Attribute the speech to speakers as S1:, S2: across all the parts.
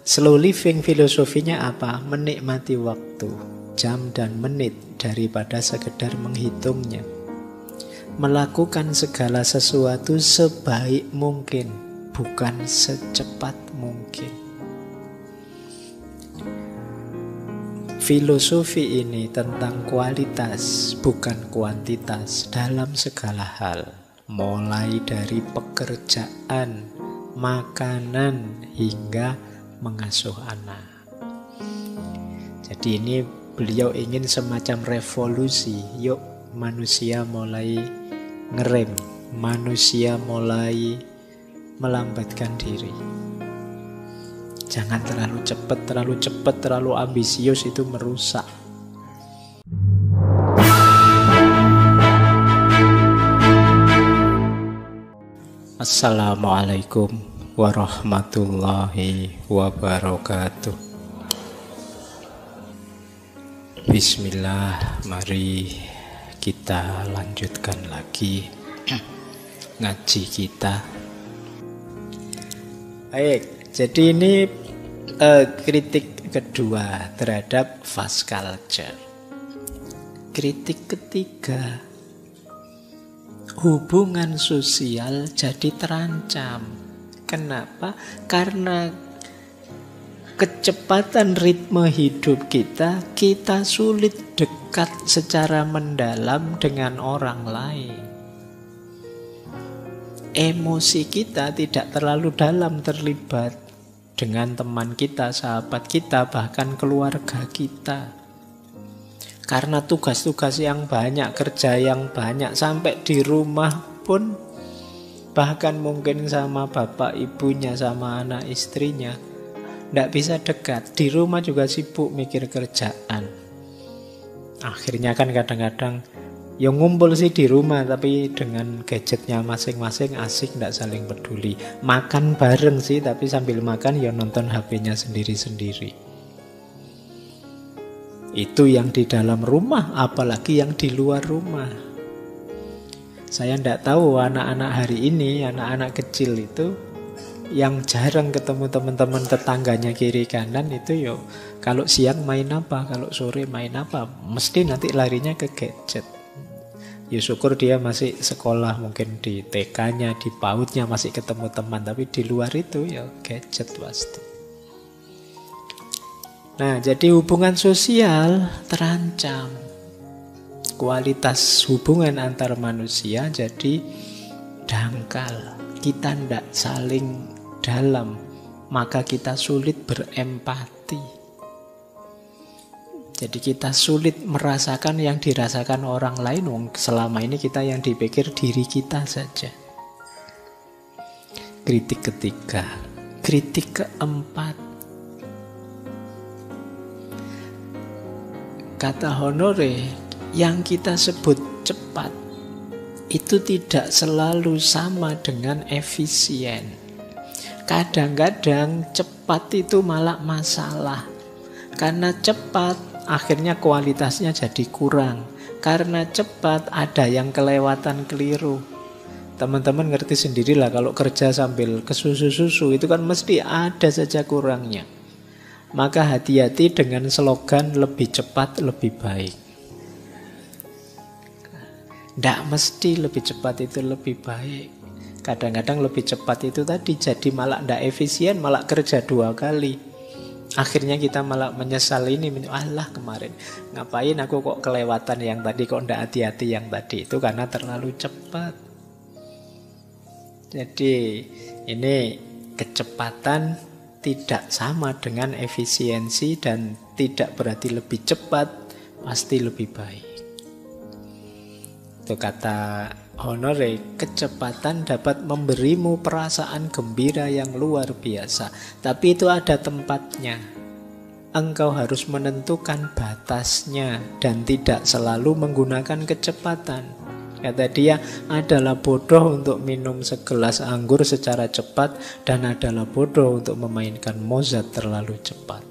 S1: Slow living filosofinya apa? Menikmati waktu, jam dan menit daripada sekedar menghitungnya. Melakukan segala sesuatu sebaik mungkin, bukan secepat mungkin. Filosofi ini tentang kualitas, bukan kuantitas dalam segala hal. Mulai dari pekerjaan, makanan, hingga mengasuh anak. Jadi ini beliau ingin semacam revolusi. Yuk manusia mulai ngerem, manusia mulai melambatkan diri. Jangan terlalu cepat, terlalu ambisius, itu merusak. Assalamualaikum warahmatullahi wabarakatuh. Bismillah, mari kita lanjutkan lagi ngaji kita. Baik, jadi ini kritik kedua terhadap fast culture. Kritik ketiga, hubungan sosial jadi terancam. Kenapa? Karena kecepatan ritme hidup kita sulit dekat secara mendalam dengan orang lain. Emosi kita tidak terlalu dalam terlibat dengan teman kita, sahabat kita, bahkan keluarga kita. Karena tugas-tugas yang banyak, kerja yang banyak, sampai di rumah pun, bahkan mungkin sama bapak ibunya, sama anak istrinya, tidak bisa dekat. Di rumah juga sibuk mikir kerjaan. Akhirnya kan kadang-kadang ya ngumpul sih di rumah, tapi dengan gadgetnya masing-masing, asik, tidak saling peduli. Makan bareng sih, tapi sambil makan ya nonton HP-nya sendiri-sendiri. Itu yang di dalam rumah, apalagi yang di luar rumah. Saya tidak tahu anak-anak hari ini, anak-anak kecil itu yang jarang ketemu teman-teman tetangganya kiri kanan itu yo, kalau siang main apa, kalau sore main apa, mesti nanti larinya ke gadget. Ya syukur dia masih sekolah, mungkin di TK-nya, di PAUD-nya masih ketemu teman, tapi di luar itu ya gadget pasti. Nah, jadi hubungan sosial terancam. Kualitas hubungan antar manusia jadi dangkal. Kita tidak saling dalam, maka kita sulit berempati. Jadi kita sulit merasakan yang dirasakan orang lain. Selama ini kita yang dipikir diri kita saja. Kritik ketiga. Kritik keempat. Kata Honore, yang kita sebut cepat itu tidak selalu sama dengan efisien. Kadang-kadang cepat itu malah masalah. Karena cepat akhirnya kualitasnya jadi kurang. Karena cepat ada yang kelewatan keliru. Teman-teman ngerti sendirilah kalau kerja sambil kesusu-susu itu kan mesti ada saja kurangnya. Maka hati-hati dengan slogan lebih cepat lebih baik. Tidak mesti lebih cepat itu lebih baik. Kadang-kadang lebih cepat itu tadi jadi malah tidak efisien, malah kerja 2 kali. Akhirnya kita malah menyesal ini, Allah kemarin ngapain aku kok kelewatan yang tadi, kok tidak hati-hati yang tadi. Itu karena terlalu cepat. Jadi ini kecepatan tidak sama dengan efisiensi, dan tidak berarti lebih cepat pasti lebih baik. Itu kata Honore, kecepatan dapat memberimu perasaan gembira yang luar biasa, tapi itu ada tempatnya. Engkau harus menentukan batasnya dan tidak selalu menggunakan kecepatan. Kata dia, adalah bodoh untuk minum segelas anggur secara cepat, dan adalah bodoh untuk memainkan Mozart terlalu cepat.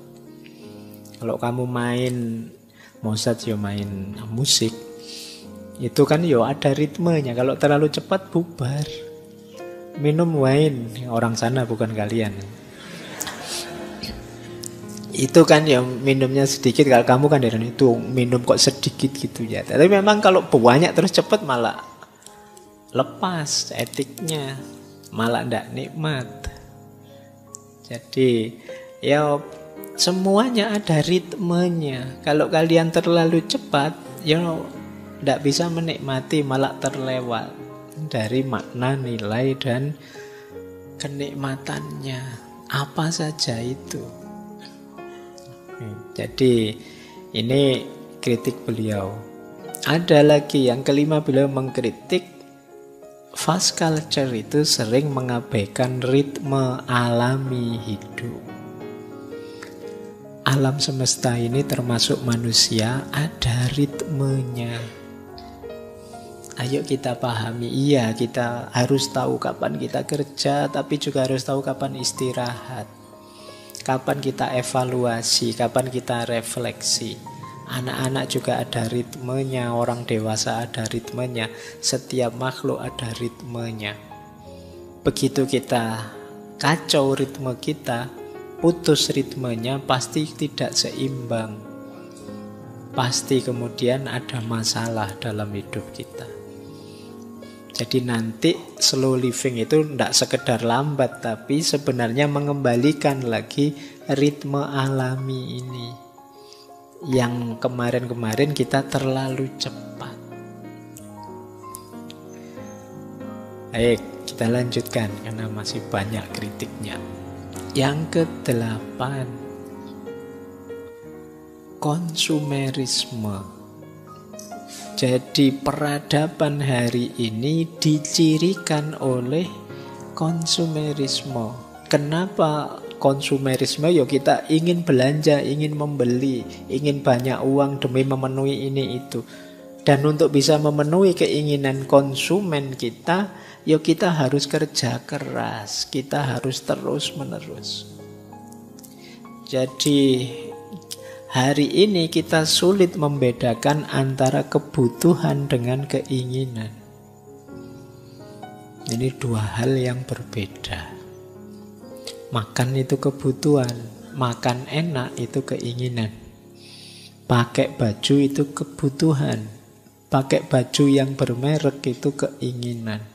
S1: Kalau kamu main Mozart, ya main musik, itu kan yo ada ritmenya. Kalau terlalu cepat bubar. Minum wine, orang sana bukan kalian. Itu kan ya minumnya sedikit. Kalau kamu kan dari itu minum kok sedikit gitu ya. Tapi memang kalau banyak terus cepat malah lepas etiknya, malah ndak nikmat. Jadi ya semuanya ada ritmenya. Kalau kalian terlalu cepat, ya ndak bisa menikmati, malah terlewat dari makna, nilai dan kenikmatannya. Apa saja itu. Jadi ini kritik beliau. Ada lagi yang kelima, beliau mengkritik fast culture itu sering mengabaikan ritme alami hidup. Alam semesta ini termasuk manusia ada ritmenya. Ayo kita pahami, iya kita harus tahu kapan kita kerja, tapi juga harus tahu kapan istirahat. Kapan kita evaluasi, kapan kita refleksi. Anak-anak juga ada ritmenya, orang dewasa ada ritmenya, setiap makhluk ada ritmenya. Begitu kita kacau ritme kita, putus ritmenya, pasti tidak seimbang. Pasti kemudian ada masalah dalam hidup kita. Jadi nanti slow living itu tidak sekedar lambat, tapi sebenarnya mengembalikan lagi ritme alami ini. Yang kemarin-kemarin kita terlalu cepat. Baik, kita lanjutkan karena masih banyak kritiknya. Yang ke-8, konsumerisme. Jadi peradaban hari ini dicirikan oleh konsumerisme. Kenapa konsumerisme? Ya kita ingin belanja, ingin membeli, ingin banyak uang demi memenuhi ini itu. Dan untuk bisa memenuhi keinginan konsumen kita, ya kita harus kerja keras, kita harus terus-menerus. Jadi hari ini kita sulit membedakan antara kebutuhan dengan keinginan. Ini dua hal yang berbeda. Makan itu kebutuhan, makan enak itu keinginan. Pakai baju itu kebutuhan, pakai baju yang bermerek itu keinginan.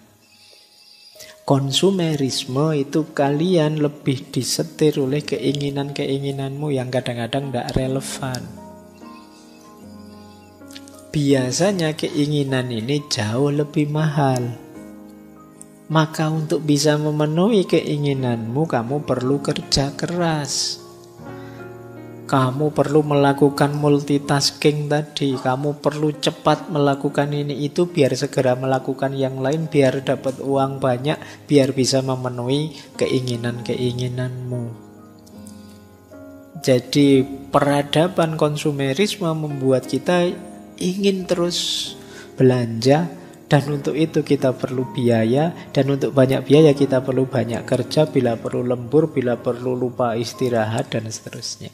S1: Konsumerisme itu kalian lebih disetir oleh keinginan-keinginanmu yang kadang-kadang tidak relevan. Biasanya keinginan ini jauh lebih mahal. Maka untuk bisa memenuhi keinginanmu, kamu perlu kerja keras. Kamu perlu melakukan multitasking tadi. Kamu perlu cepat melakukan ini itu biar segera melakukan yang lain, biar dapat uang banyak, biar bisa memenuhi keinginan-keinginanmu. Jadi peradaban konsumerisme membuat kita ingin terus belanja, dan untuk itu kita perlu biaya, dan untuk banyak biaya kita perlu banyak kerja, bila perlu lembur, bila perlu lupa istirahat, dan seterusnya.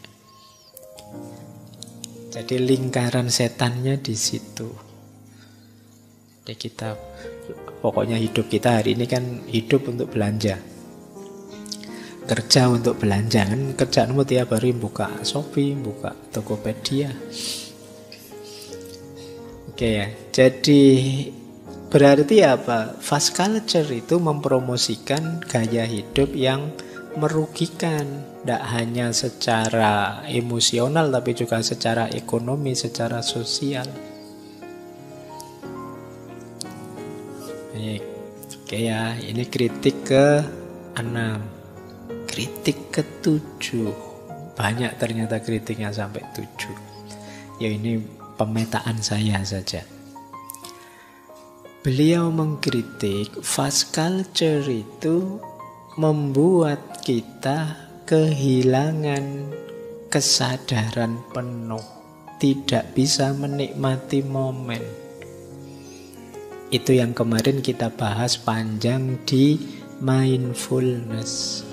S1: Jadi lingkaran setannya di situ. Jadi kita, pokoknya hidup kita hari ini kan hidup untuk belanja, kerja untuk belanja. Kan kerjaanmu tiap hari buka Shopee, buka Tokopedia. Oke ya. Jadi berarti apa? Fast culture itu mempromosikan gaya hidup yang merugikan, tidak hanya secara emosional tapi juga secara ekonomi, secara sosial. Baik. Oke ya, ini kritik ke-6. Kritik ke-7. Banyak ternyata kritiknya sampai 7. Ya ini pemetaan saya saja. Beliau mengkritik fast culture itu membuat kita kehilangan kesadaran penuh, tidak bisa menikmati momen. Itu yang kemarin kita bahas panjang di mindfulness.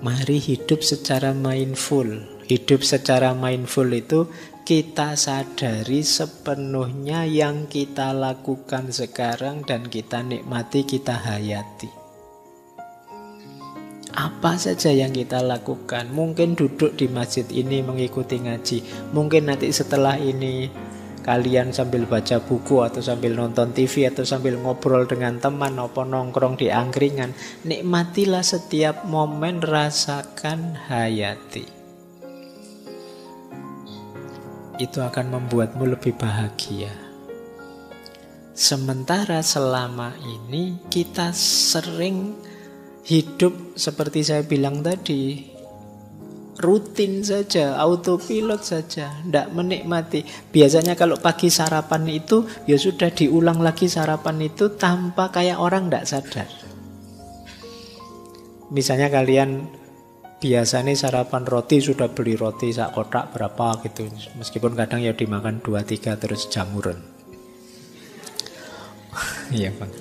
S1: Mari hidup secara mindful. Hidup secara mindful itu kita sadari sepenuhnya yang kita lakukan sekarang dan kita nikmati, kita hayati. Apa saja yang kita lakukan. Mungkin duduk di masjid ini mengikuti ngaji. Mungkin nanti setelah ini kalian sambil baca buku atau sambil nonton TV atau sambil ngobrol dengan teman atau nongkrong di angkringan. Nikmatilah setiap momen, rasakan, hayati. Itu akan membuatmu lebih bahagia. Sementara selama ini kita sering hidup seperti saya bilang tadi, rutin saja, autopilot saja, tidak menikmati. Biasanya kalau pagi sarapan itu, ya sudah diulang lagi sarapan itu tanpa kayak orang tidak sadar. Misalnya kalian biasanya sarapan roti, sudah beli roti sak kotak berapa gitu. Meskipun kadang ya dimakan 2-3 terus jamuran. Iya Bang.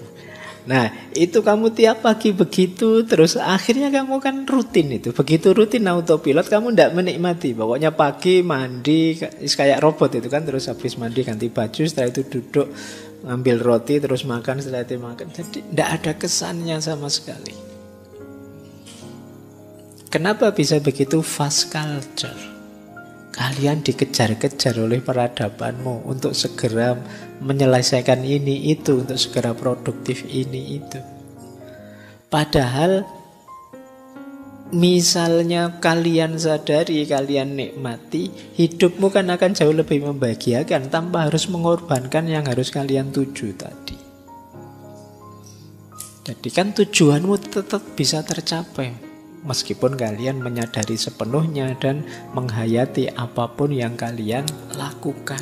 S1: Nah itu kamu tiap pagi begitu, terus akhirnya kamu kan rutin itu. Begitu rutin autopilot, kamu tidak menikmati. Pokoknya pagi mandi kayak robot itu kan. Terus habis mandi ganti baju, setelah itu duduk ngambil roti, terus makan, setelah itu makan. Jadi tidak ada kesannya sama sekali. Kenapa bisa begitu? Fast culture. Kalian dikejar-kejar oleh peradabanmu untuk segera menyelesaikan ini itu, untuk segera produktif ini itu. Padahal misalnya kalian sadari, kalian nikmati, hidupmu kan akan jauh lebih membahagiakan tanpa harus mengorbankan yang harus kalian tuju tadi. Jadi kan tujuanmu tetap bisa tercapai meskipun kalian menyadari sepenuhnya dan menghayati apapun yang kalian lakukan.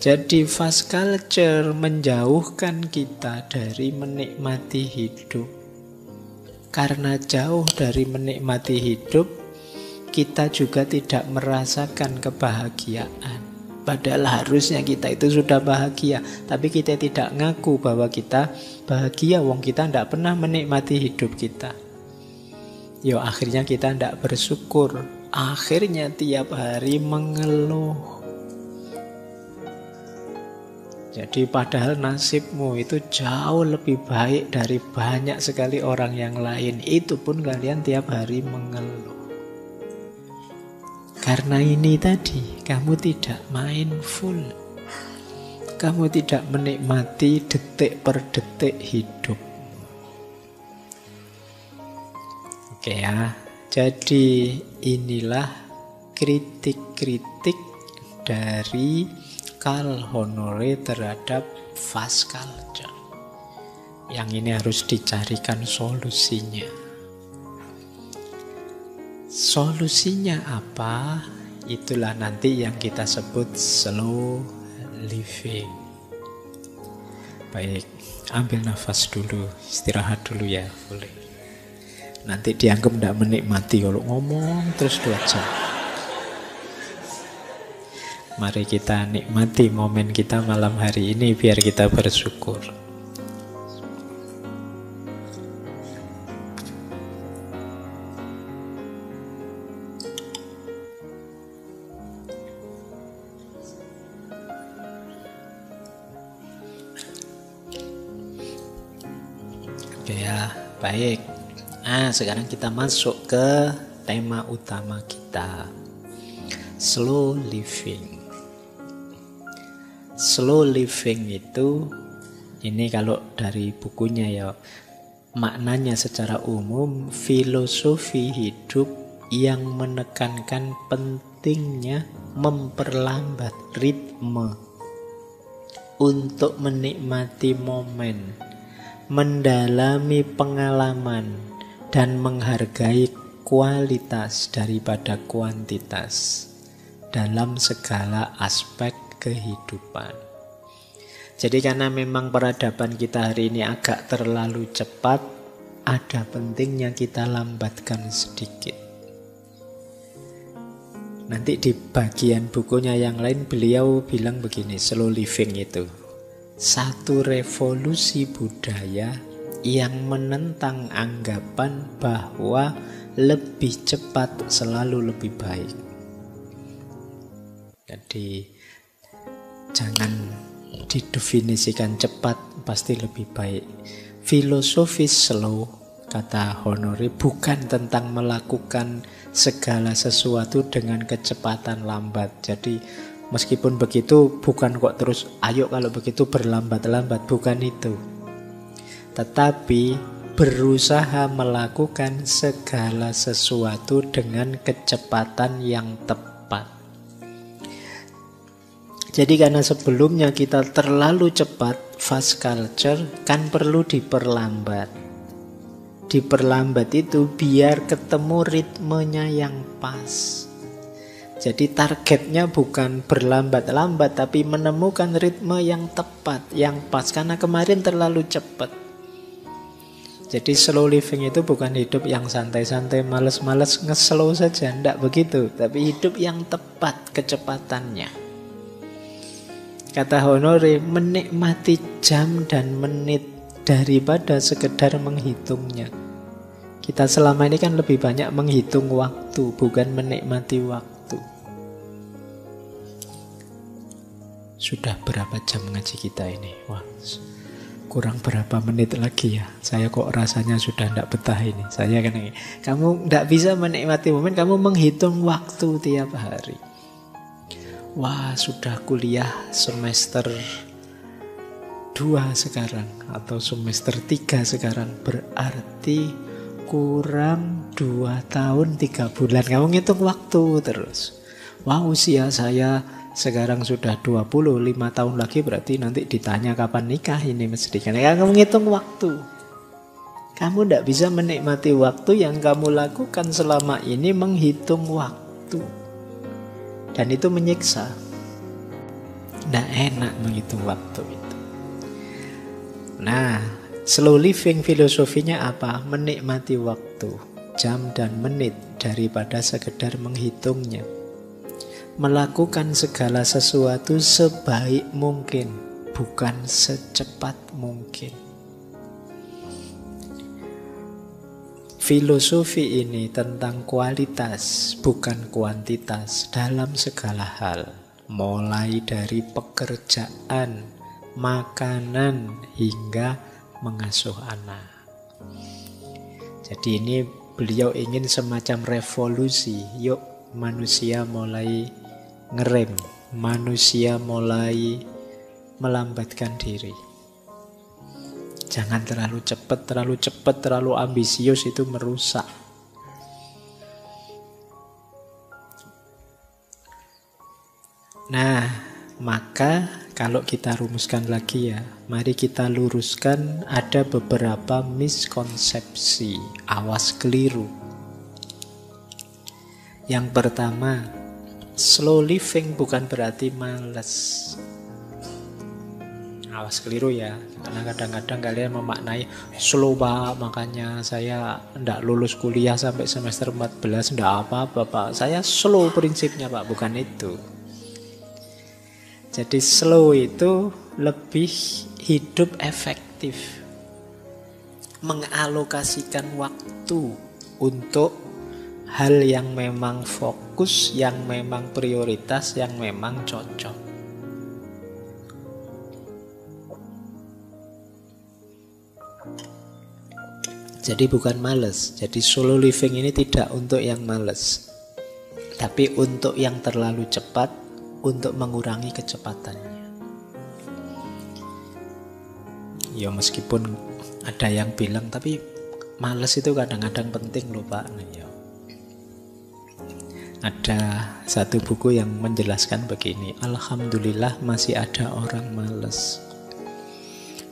S1: Jadi fast culture menjauhkan kita dari menikmati hidup. Karena jauh dari menikmati hidup, kita juga tidak merasakan kebahagiaan. Padahal harusnya kita itu sudah bahagia, tapi kita tidak ngaku bahwa kita bahagia, wong kita tidak pernah menikmati hidup kita. Yo akhirnya kita tidak bersyukur, akhirnya tiap hari mengeluh. Jadi padahal nasibmu itu jauh lebih baik dari banyak sekali orang yang lain. Itu pun kalian tiap hari mengeluh. Karena ini tadi, kamu tidak mindful. Kamu tidak menikmati detik per detik hidup. Oke ya, jadi inilah kritik-kritik dari Carl Honore terhadap fast culture. Yang ini harus dicarikan solusinya. Solusinya apa? Itulah nanti yang kita sebut slow living. Baik, ambil nafas dulu, istirahat dulu ya, boleh. Nanti dianggap tidak menikmati kalau ngomong terus 2 jam. Mari kita nikmati momen kita malam hari ini biar kita bersyukur. Oke ya, baik. Nah, sekarang kita masuk ke tema utama kita. Slow living. Slow living itu, ini kalau dari bukunya ya, maknanya secara umum filosofi hidup yang menekankan pentingnya memperlambat ritme untuk menikmati momen, mendalami pengalaman, dan menghargai kualitas daripada kuantitas dalam segala aspek kehidupan. Jadi karena memang peradaban kita hari ini agak terlalu cepat, ada pentingnya kita lambatkan sedikit. Nanti di bagian bukunya yang lain beliau bilang begini, slow living itu satu revolusi budaya yang menentang anggapan bahwa lebih cepat selalu lebih baik. Jadi jangan didefinisikan cepat pasti lebih baik. Filosofis slow kata Honore, bukan tentang melakukan segala sesuatu dengan kecepatan lambat. Jadi meskipun begitu bukan kok terus ayo kalau begitu berlambat-lambat, bukan itu. Tetapi berusaha melakukan segala sesuatu dengan kecepatan yang tepat. Jadi karena sebelumnya kita terlalu cepat, fast culture kan perlu diperlambat. Diperlambat itu biar ketemu ritmenya yang pas. Jadi targetnya bukan berlambat-lambat, tapi menemukan ritme yang tepat, yang pas. Karena kemarin terlalu cepat. Jadi slow living itu bukan hidup yang santai-santai, males-males, nge-slow saja. Tidak begitu, tapi hidup yang tepat kecepatannya. Kata Honore, menikmati jam dan menit daripada sekedar menghitungnya. Kita selama ini kan lebih banyak menghitung waktu, bukan menikmati waktu. Sudah berapa jam ngaji kita ini? Wah, kurang berapa menit lagi ya. Saya kok rasanya sudah tidak betah ini. Saya kan ini. Kamu tidak bisa menikmati momen, kamu menghitung waktu tiap hari. Wah, sudah kuliah semester 2 sekarang atau semester 3 sekarang, berarti kurang 2 tahun 3 bulan. Kamu ngitung waktu terus. Wah, usia saya sekarang sudah 20, 5 tahun lagi berarti nanti ditanya kapan nikah ini mesti. Karena kamu ngitung waktu. Kamu tidak bisa menikmati waktu yang kamu lakukan selama ini menghitung waktu. Dan itu menyiksa. Tidak enak menghitung waktu itu. Nah, slow living filosofinya apa? Menikmati waktu, jam dan menit daripada sekedar menghitungnya. Melakukan segala sesuatu sebaik mungkin, bukan secepat mungkin. Filosofi ini tentang kualitas, bukan kuantitas dalam segala hal. Mulai dari pekerjaan, makanan, hingga mengasuh anak. Jadi ini beliau ingin semacam revolusi. Yuk manusia mulai ngerem, manusia mulai melambatkan diri. Jangan terlalu cepat, terlalu ambisius, itu merusak. Nah, maka kalau kita rumuskan lagi ya, mari kita luruskan ada beberapa miskonsepsi, awas keliru. Yang pertama, slow living bukan berarti malas. Awas keliru ya, karena kadang-kadang kalian memaknai slow Pak, makanya saya tidak lulus kuliah sampai semester 14, tidak apa-apa Pak. Saya slow prinsipnya Pak, bukan itu. Jadi slow itu lebih hidup efektif, mengalokasikan waktu untuk hal yang memang fokus, yang memang prioritas, yang memang cocok. Jadi bukan males. Jadi slow living ini tidak untuk yang males, tapi untuk yang terlalu cepat, untuk mengurangi kecepatannya. Ya meskipun ada yang bilang, tapi males itu kadang-kadang penting loh Pak. Ya. Ada satu buku yang menjelaskan begini, alhamdulillah masih ada orang males.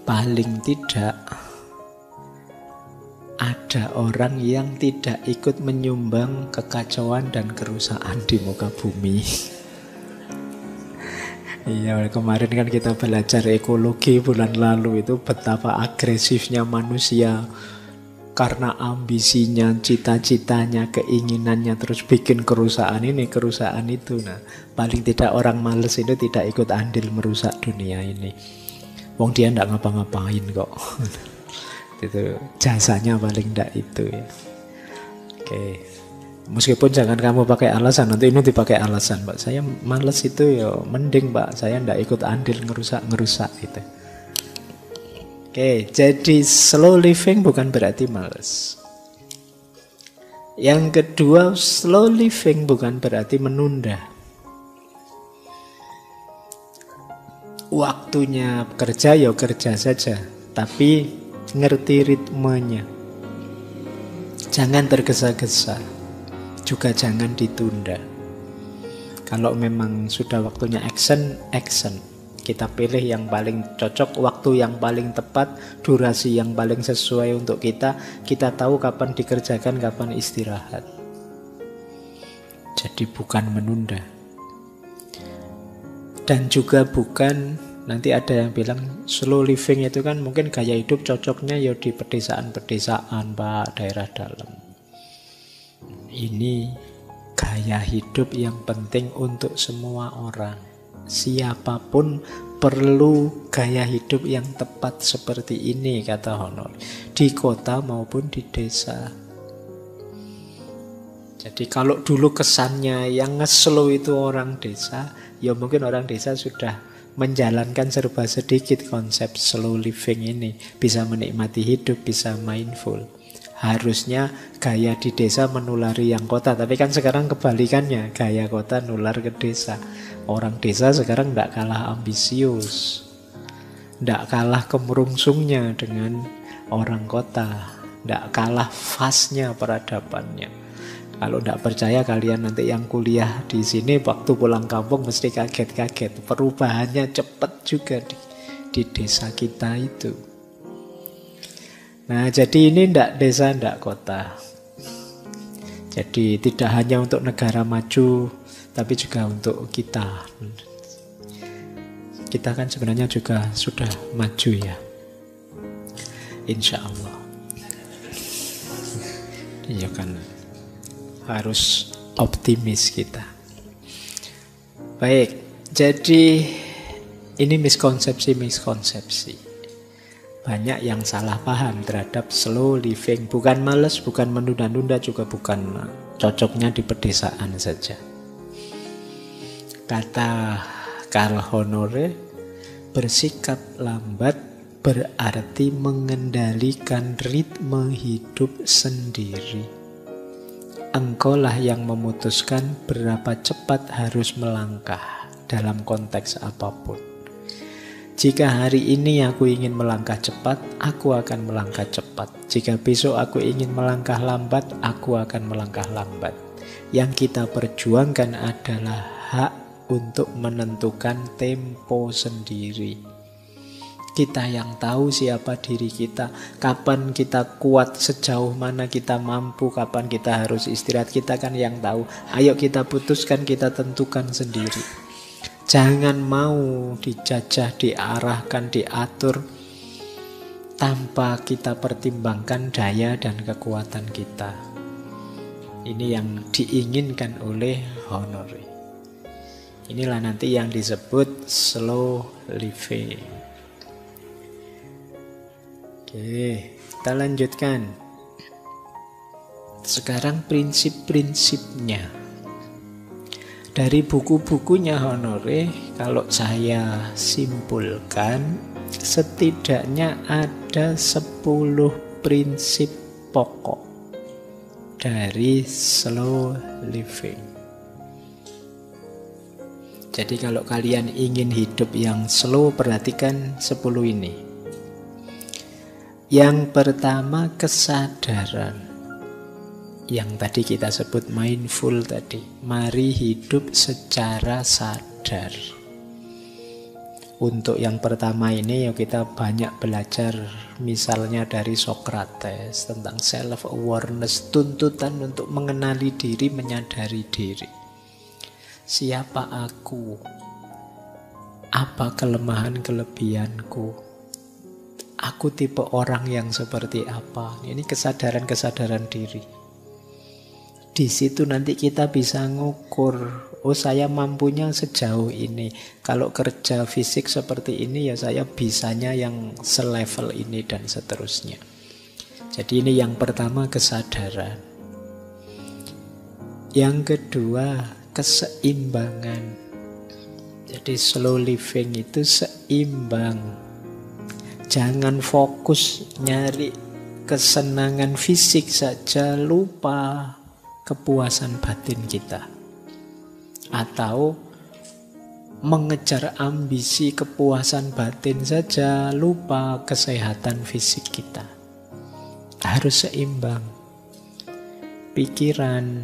S1: Paling tidak ada orang yang tidak ikut menyumbang kekacauan dan kerusakan di muka bumi. Iya, kemarin kan kita belajar ekologi bulan lalu, itu betapa agresifnya manusia karena ambisinya, cita-citanya, keinginannya, terus bikin kerusakan ini, kerusakan itu. Nah, paling tidak orang males itu tidak ikut andil merusak dunia ini. Wong dia ndak ngapa-ngapain kok. Itu jasanya paling ndak itu ya. Oke. Meskipun jangan kamu pakai alasan, nanti ini dipakai alasan, Pak. Saya males itu ya, mending Pak, saya ndak ikut andil ngerusak gitu. Oke, jadi slow living bukan berarti males. Yang kedua, slow living bukan berarti menunda. Waktunya kerja ya kerja saja, tapi ngerti ritmenya. Jangan tergesa-gesa, juga jangan ditunda. Kalau memang sudah waktunya action, action. Kita pilih yang paling cocok, waktu yang paling tepat, durasi yang paling sesuai untuk kita. Kita tahu kapan dikerjakan, kapan istirahat. Jadi bukan menunda. Dan juga bukan, nanti ada yang bilang slow living itu kan mungkin gaya hidup cocoknya ya di pedesaan-pedesaan, Pak, daerah dalam. Ini gaya hidup yang penting untuk semua orang. Siapapun perlu gaya hidup yang tepat seperti ini, kata Honor, di kota maupun di desa. Jadi kalau dulu kesannya yang nge-slow itu orang desa, ya mungkin orang desa sudah menjalankan serba sedikit konsep slow living ini. Bisa menikmati hidup, bisa mindful. Harusnya gaya di desa menulari yang kota. Tapi kan sekarang kebalikannya, gaya kota nular ke desa. Orang desa sekarang tidak kalah ambisius, tidak kalah kemerungsungnya dengan orang kota, tidak kalah fastnya peradabannya. Kalau tidak percaya kalian nanti yang kuliah di sini waktu pulang kampung mesti kaget-kaget. Perubahannya cepat juga di desa kita itu. Nah, jadi ini tidak desa, tidak kota. Jadi tidak hanya untuk negara maju, tapi juga untuk kita. Kita kan sebenarnya juga sudah maju ya. Insya Allah. Iya kan. Harus optimis kita. Baik, jadi ini miskonsepsi. Banyak yang salah paham terhadap slow living. Bukan malas, bukan menunda-nunda, juga bukan cocoknya di pedesaan saja. Kata Karl Honore, bersikap lambat berarti mengendalikan ritme hidup sendiri. Engkaulah yang memutuskan berapa cepat harus melangkah dalam konteks apapun. Jika hari ini aku ingin melangkah cepat, aku akan melangkah cepat. Jika besok aku ingin melangkah lambat, aku akan melangkah lambat. Yang kita perjuangkan adalah hak untuk menentukan tempo sendiri. Kita yang tahu siapa diri kita, kapan kita kuat, sejauh mana kita mampu, kapan kita harus istirahat, kita kan yang tahu. Ayo kita putuskan, kita tentukan sendiri. Jangan mau dijajah, diarahkan, diatur tanpa kita pertimbangkan daya dan kekuatan kita. Ini yang diinginkan oleh Honore. Inilah nanti yang disebut slow living. Oke, kita lanjutkan. Sekarang prinsip-prinsipnya. Dari buku-bukunya Honore, kalau saya simpulkan, setidaknya ada 10 prinsip pokok dari slow living. Jadi kalau kalian ingin hidup yang slow, perhatikan 10 ini. Yang pertama, kesadaran. Yang tadi kita sebut mindful tadi. Mari hidup secara sadar. Untuk yang pertama ini ya kita banyak belajar misalnya dari Socrates tentang self-awareness, tuntutan untuk mengenali diri, menyadari diri. Siapa aku? Apa kelemahan-kelebihanku? Aku tipe orang yang seperti apa? Ini kesadaran-kesadaran diri. Di situ nanti kita bisa ngukur, oh saya mampunya sejauh ini. Kalau kerja fisik seperti ini ya saya bisanya yang selevel ini dan seterusnya. Jadi ini yang pertama, kesadaran. Yang kedua, keseimbangan. Jadi slow living itu seimbang. Jangan fokus nyari kesenangan fisik saja, lupa kepuasan batin kita, atau mengejar ambisi kepuasan batin saja, lupa kesehatan fisik kita. Harus seimbang. Pikiran,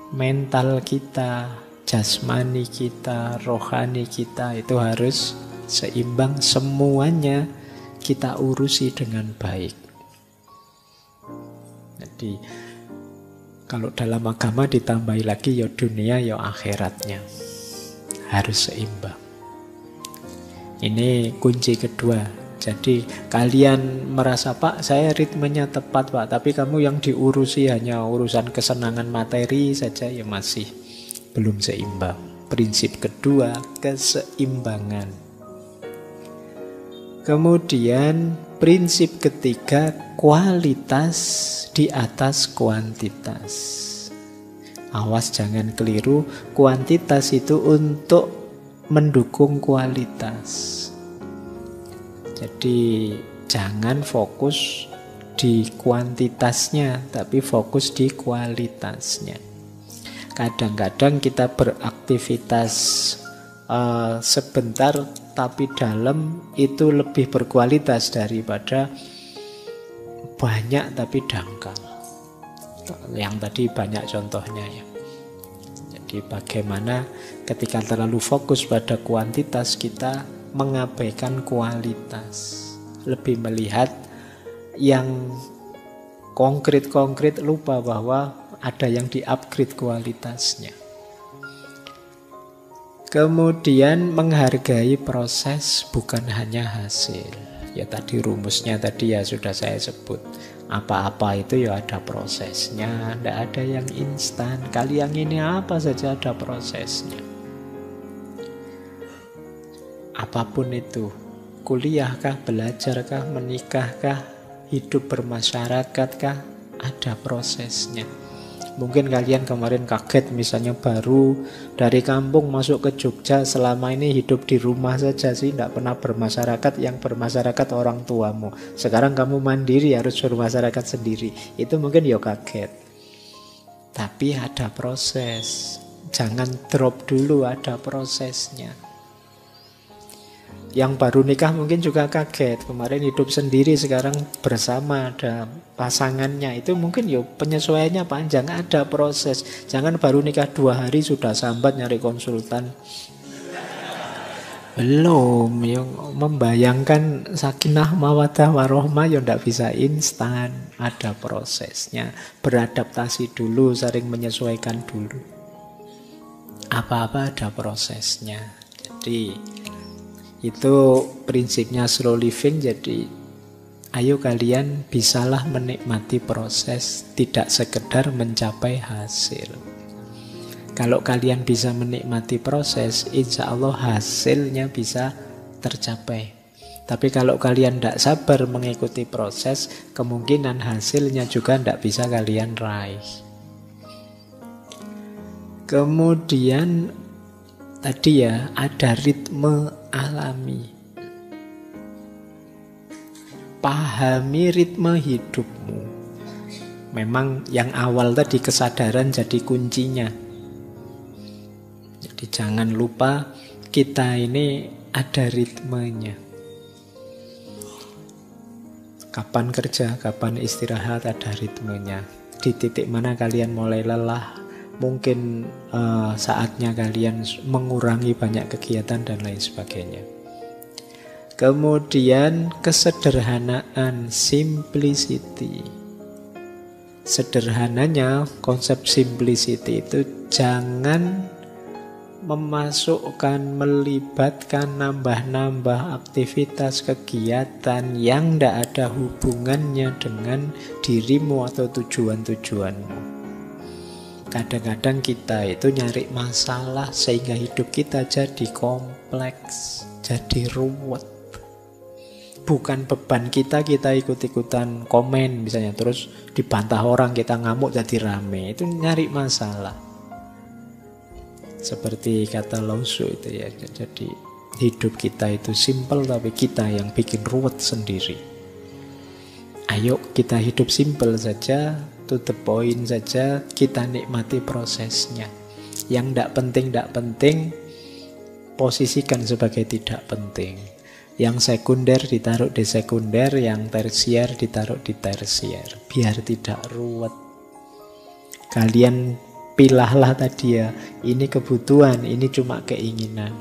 S1: mental kita, jasmani kita, rohani kita itu harus seimbang, semuanya kita urusi dengan baik. Jadi kalau dalam agama ditambahi lagi ya dunia ya akhiratnya. Harus seimbang. Ini kunci kedua. Jadi kalian merasa, Pak, saya ritmenya tepat, Pak, tapi kamu yang diurusi hanya urusan kesenangan materi saja, ya masih belum seimbang. Prinsip kedua, keseimbangan. Kemudian prinsip ketiga, kualitas di atas kuantitas. Awas jangan keliru, kuantitas itu untuk mendukung kualitas. Jadi jangan fokus di kuantitasnya, tapi fokus di kualitasnya. Kadang-kadang kita beraktivitas sebentar tapi dalam itu lebih berkualitas daripada banyak tapi dangkal. Yang tadi banyak contohnya ya. Jadi bagaimana ketika terlalu fokus pada kuantitas kita mengabaikan kualitas. Lebih melihat yang konkret-konkret, lupa bahwa ada yang di-upgrade kualitasnya. Kemudian menghargai proses bukan hanya hasil. Ya tadi rumusnya tadi ya sudah saya sebut. Apa-apa itu ya ada prosesnya, tidak ada yang instan. Kali yang ini apa saja ada prosesnya. Apapun itu, kuliahkah, belajarkah, menikahkah, hidup bermasyarakatKah, ada prosesnya. Mungkin kalian kemarin kaget misalnya baru dari kampung masuk ke Jogja, selama ini hidup di rumah saja sih, tidak pernah bermasyarakat, yang bermasyarakat orang tuamu. Sekarang kamu mandiri harus bermasyarakat sendiri. Itu mungkin ya kaget. Tapi ada proses. Jangan drop dulu, ada prosesnya. Yang baru nikah mungkin juga kaget. Kemarin hidup sendiri, sekarang bersama, ada pasangannya. Itu mungkin ya penyesuaiannya panjang, ada proses. Jangan baru nikah 2 hari sudah sambat nyari konsultan. Belum, yang membayangkan sakinah mawaddah warohmah ya tidak bisa instan. Ada prosesnya. Beradaptasi dulu, sering menyesuaikan dulu. Apa-apa ada prosesnya. Jadi itu prinsipnya slow living. Jadi ayo kalian bisalah menikmati proses, tidak sekedar mencapai hasil. Kalau kalian bisa menikmati proses, insya Allah hasilnya bisa tercapai. Tapi kalau kalian tidak sabar mengikuti proses, kemungkinan hasilnya juga tidak bisa kalian raih. Kemudian tadi ya ada ritme alami. Pahami ritme hidupmu. Memang yang awal tadi kesadaran jadi kuncinya. Jadi jangan lupa kita ini ada ritmenya. Kapan kerja, kapan istirahat, ada ritmenya. Di titik mana kalian mulai lelah, mungkin saatnya kalian mengurangi banyak kegiatan dan lain sebagainya. Kemudian kesederhanaan, simplicity. Sederhananya, konsep simplicity itu jangan memasukkan, melibatkan, nambah-nambah aktivitas kegiatan yang tidak ada hubungannya dengan dirimu atau tujuan-tujuanmu. Kadang-kadang kita itu nyari masalah sehingga hidup kita jadi kompleks, jadi ruwet. Bukan beban kita ikut-ikutan komen misalnya, terus dibantah orang, kita ngamuk jadi rame. Itu nyari masalah. Seperti kata Lao Tzu itu ya, jadi hidup kita itu simple tapi kita yang bikin ruwet sendiri. Ayo kita hidup simple saja, to the point saja, kita nikmati prosesnya. Yang tidak penting, posisikan sebagai tidak penting. Yang sekunder ditaruh di sekunder, yang tersier ditaruh di tersier, biar tidak ruwet. Kalian pilahlah tadi ya, ini kebutuhan, ini cuma keinginan.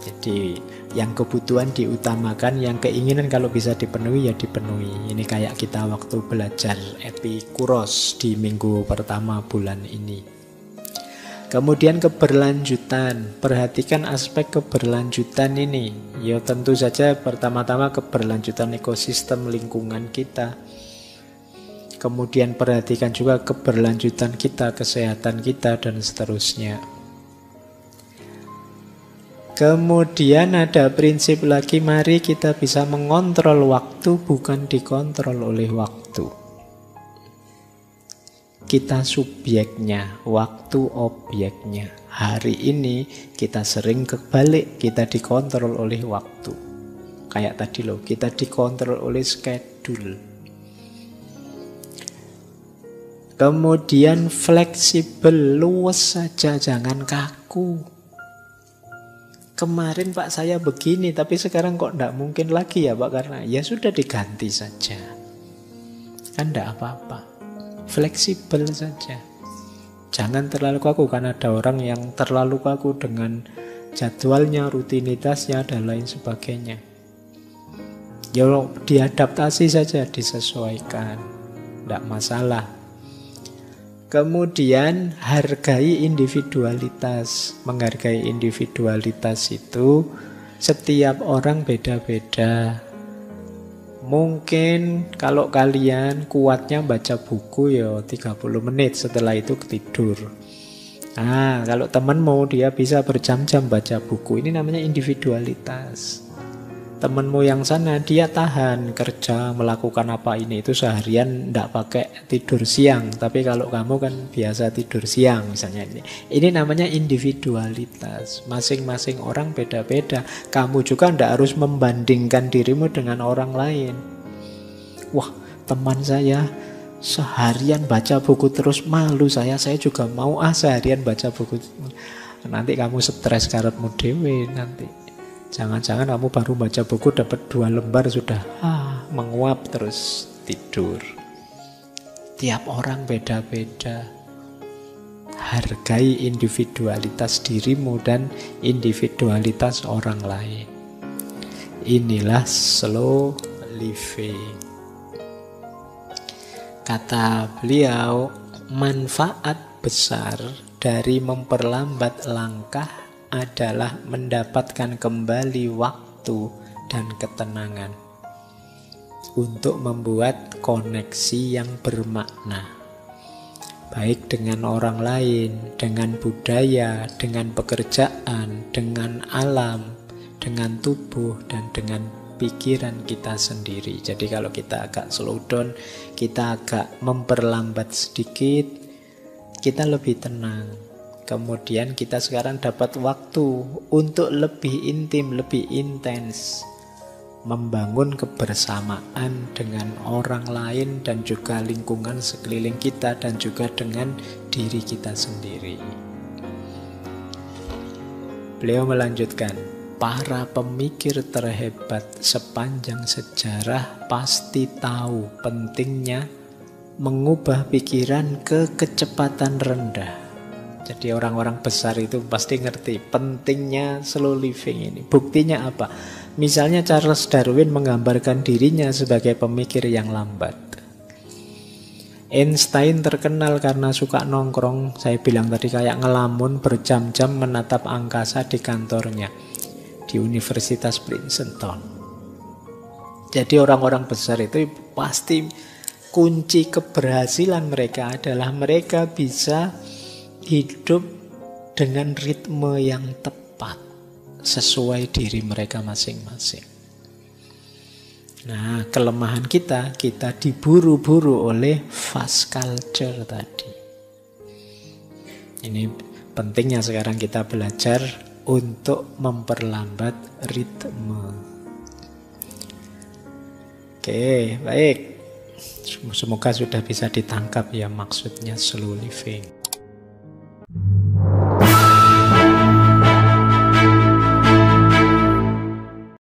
S1: Jadi yang kebutuhan diutamakan, yang keinginan kalau bisa dipenuhi ya dipenuhi. Ini kayak kita waktu belajar Epikuros di minggu pertama bulan ini. Kemudian keberlanjutan, perhatikan aspek keberlanjutan ini. Ya tentu saja pertama-tama keberlanjutan ekosistem lingkungan kita. Kemudian perhatikan juga keberlanjutan kita, kesehatan kita, dan seterusnya. Kemudian ada prinsip lagi, mari kita bisa mengontrol waktu, bukan dikontrol oleh waktu. Kita subjeknya, waktu objeknya. Hari ini kita sering kebalik, kita dikontrol oleh waktu. Kayak tadi loh, kita dikontrol oleh schedule. Kemudian fleksibel, luwes saja, jangan kaku. Kemarin Pak saya begini, tapi sekarang kok tidak mungkin lagi ya Pak, karena ya sudah diganti saja. Kan tidak apa-apa. Fleksibel saja. Jangan terlalu kaku, karena ada orang yang terlalu kaku dengan jadwalnya, rutinitasnya, dan lain sebagainya. Ya diadaptasi saja, disesuaikan. Tidak masalah. Kemudian hargai individualitas. Menghargai individualitas itu setiap orang beda-beda. Mungkin kalau kalian kuatnya baca buku ya 30 menit, setelah itu tidur. Nah, kalau temanmu dia bisa berjam-jam baca buku, ini namanya individualitas. Temanmu yang sana dia tahan kerja, melakukan apa ini itu seharian tidak pakai tidur siang. Tapi kalau kamu kan biasa tidur siang misalnya ini. Ini namanya individualitas. Masing-masing orang beda-beda. Kamu juga tidak harus membandingkan dirimu dengan orang lain. Wah, teman saya seharian baca buku terus, malu saya juga mau seharian baca buku. Nanti kamu stres karepmu dhewe nanti. Jangan-jangan kamu baru baca buku dapat 2 lembar sudah menguap terus tidur. Tiap orang beda-beda. Hargai individualitas dirimu dan individualitas orang lain. Inilah slow living. Kata beliau, manfaat besar dari memperlambat langkah adalah mendapatkan kembali waktu dan ketenangan untuk membuat koneksi yang bermakna, baik dengan orang lain, dengan budaya, dengan pekerjaan, dengan alam, dengan tubuh, dan dengan pikiran kita sendiri. Jadi kalau kita agak slow down, kita agak memperlambat sedikit, kita lebih tenang. Kemudian kita sekarang dapat waktu untuk lebih intim, lebih intens membangun kebersamaan dengan orang lain dan juga lingkungan sekeliling kita dan juga dengan diri kita sendiri. Beliau melanjutkan, para pemikir terhebat sepanjang sejarah pasti tahu pentingnya mengubah pikiran ke kecepatan rendah. Jadi orang-orang besar itu pasti ngerti pentingnya slow living ini. Buktinya apa? Misalnya Charles Darwin menggambarkan dirinya sebagai pemikir yang lambat. Einstein terkenal karena suka nongkrong, saya bilang tadi kayak ngelamun berjam-jam menatap angkasa di kantornya di Universitas Princeton. Jadi orang-orang besar itu pasti kunci keberhasilan mereka adalah mereka bisa hidup dengan ritme yang tepat sesuai diri mereka masing-masing. Nah, kelemahan kita diburu-buru oleh fast culture tadi. Ini pentingnya sekarang kita belajar untuk memperlambat ritme. Oke, baik. Semoga sudah bisa ditangkap ya maksudnya slow living.